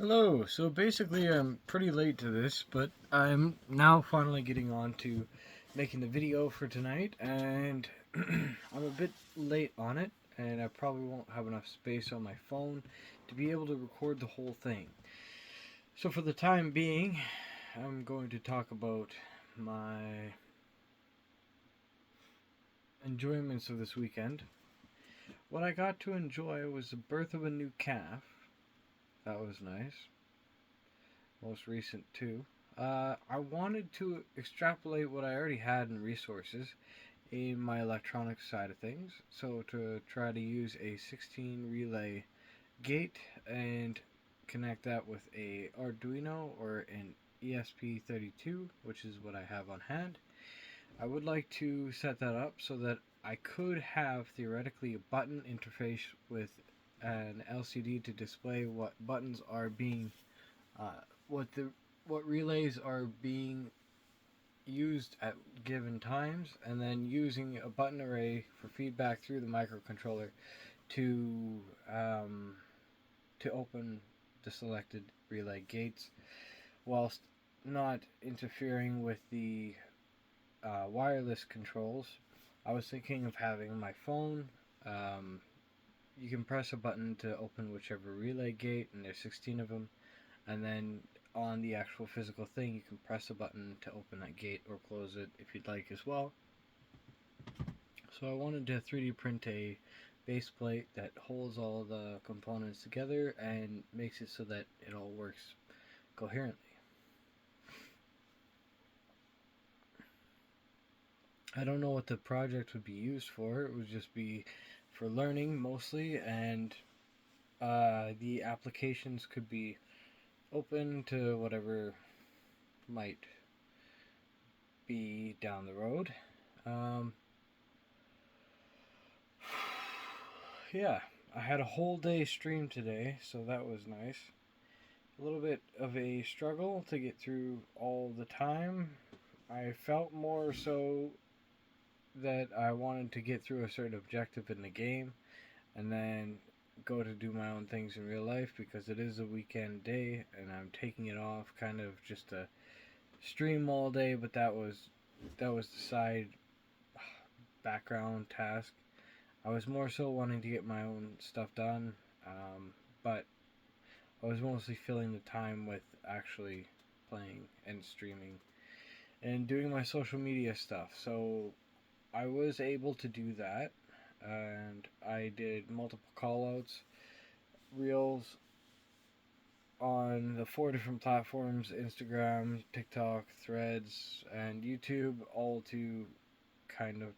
Hello. So basically, I'm pretty late to this, but I'm now finally getting on to making the video for tonight, and I'm a bit late on it, and I probably won't have enough space on my phone to be able to record the whole thing. So for the time being, I'm going to talk about my enjoyments of this weekend. What I got to enjoy was the birth of a new calf. That was nice. Most recent too. I wanted to extrapolate what I already had in resources in my electronics side of things. So to try to use a 16 relay gate and connect that with a Arduino or an ESP32, which is what I have on hand. I would like to set that up so that I could have theoretically a button interface with an LCD to display what buttons are being what the what relays are being used at given times, and then using a button array for feedback through the microcontroller to um, to open the selected relay gates, whilst not interfering with the wireless controls. I was thinking of having my phone. Um, you can press a button to open whichever relay gate, and there's 16 of them, and then on the actual physical thing you can press a button to open that gate or close it if you'd like as well. So I wanted to 3D print a base plate that holds all the components together and makes it so that it all works coherently. I don't know what the project would be used for. It would just be for learning mostly, and the applications could be open to whatever might be down the road. Um, yeah, I had a whole day stream today, so that was nice. A little bit of a struggle to get through all the time. I felt more so that I wanted to get through a certain objective in the game and then go to do my own things in real life because it is a weekend day and I'm taking it off kind of just to stream all day, but that was the side background task. I was more so wanting to get my own stuff done, but I was mostly filling the time with actually playing and streaming and doing my social media stuff. So I was able to do that, and I did multiple callouts, reels on the four different platforms: Instagram, TikTok, Threads, and YouTube, all to kind of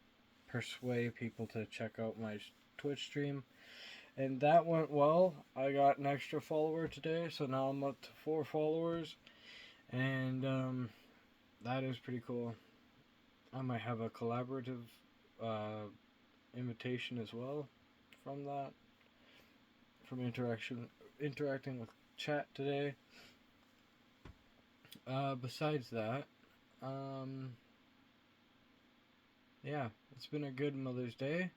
persuade people to check out my Twitch stream. And that went well. I got an extra follower today, so now I'm up to 4 followers, and that is pretty cool. I might have a collaborative uh, invitation as well from that, from interacting with chat today. Besides that, um, yeah, it's been a good Mother's Day.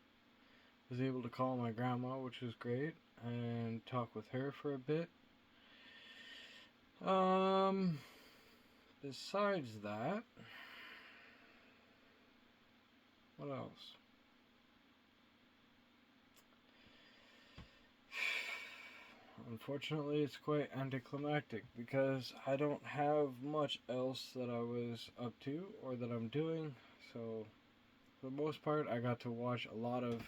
Was able to call my grandma, which was great, and talk with her for a bit. Um, Besides that, what else? Unfortunately, it's quite anticlimactic because I don't have much else that I was up to or that I'm doing. So, for the most part, I got to watch a lot of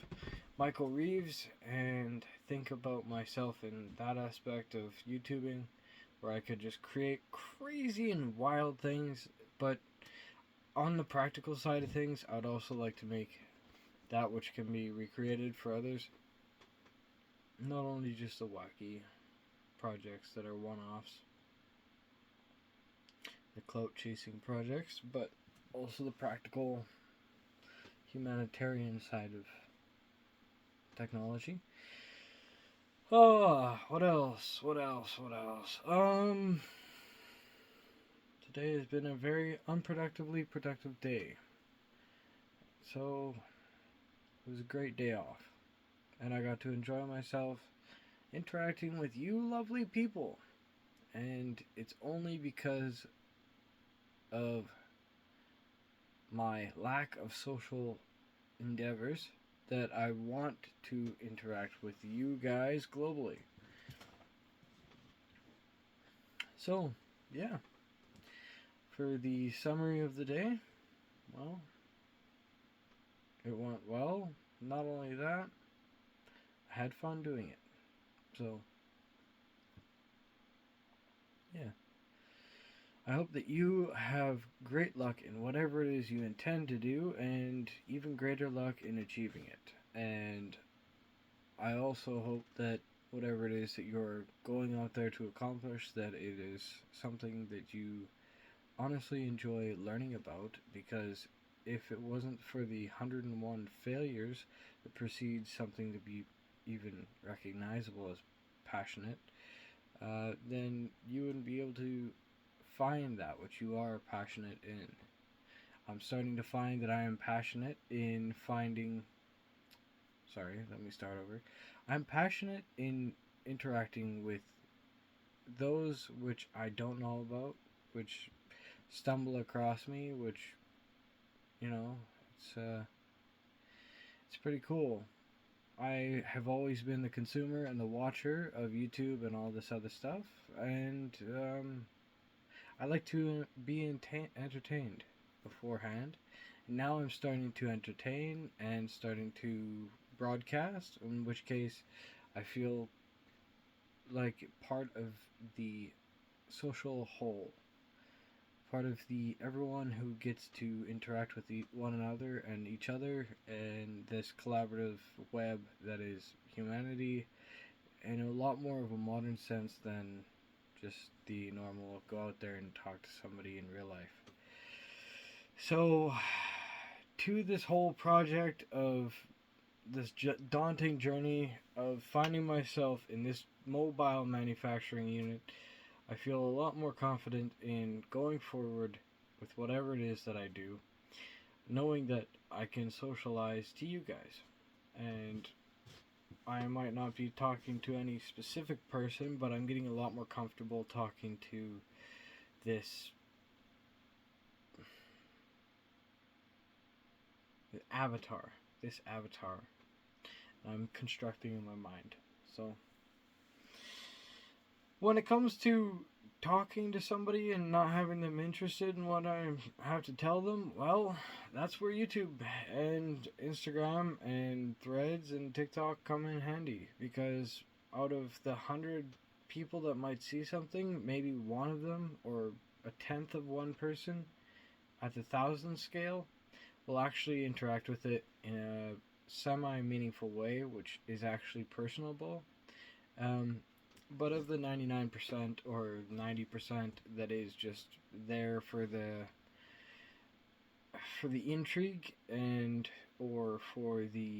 Michael Reeves and think about myself in that aspect of YouTubing, where I could just create crazy and wild things. But on the practical side of things, I'd also like to make that which can be recreated for others, not only just the wacky projects that are one-offs, the clout chasing projects, but also the practical humanitarian side of technology. Oh, what else? What else? What else? Today has been a very unproductively productive day. So, it was a great day off. And I got to enjoy myself interacting with you lovely people. and it's only because of my lack of social endeavors that I want to interact with you guys globally. So, yeah, for the summary of the day, well, it went well. Not only that, I had fun doing it. So, yeah. I hope that you have great luck in whatever it is you intend to do, and even greater luck in achieving it. And I also hope that whatever it is that you're going out there to accomplish, that it is something that you honestly enjoy learning about, because if it wasn't for the 101 failures that precedes something to be even recognizable as passionate, then you wouldn't be able to find that which you are passionate in. I'm starting to find that I am passionate in finding. Sorry, let me start over. I'm passionate in interacting with those which I don't know about, which stumble across me, which, you know, it's uh, it's pretty cool. I have always been the consumer and the watcher of YouTube and all this other stuff, and I like to be entertained beforehand. And now I'm starting to entertain and starting to broadcast, in which case I feel like part of the social whole, part of the everyone who gets to interact with one another and each other, and this collaborative web that is humanity in a lot more of a modern sense than just the normal go out there and talk to somebody in real life. So, to this whole project of this daunting journey of finding myself in this mobile manufacturing unit, I feel a lot more confident in going forward with whatever it is that I do, knowing that I can socialize to you guys. And I might not be talking to any specific person, but I'm getting a lot more comfortable talking to this avatar. This avatar I'm constructing in my mind. So, when it comes to talking to somebody and not having them interested in what I have to tell them, well, that's where YouTube and Instagram and Threads and TikTok come in handy, because out of the 100 people that might see something, maybe one of them or a tenth of one person at the 1,000 scale will actually interact with it in a semi meaningful way, which is actually personable. Um, but of the 99% or 90% that is just there for the intrigue and or for the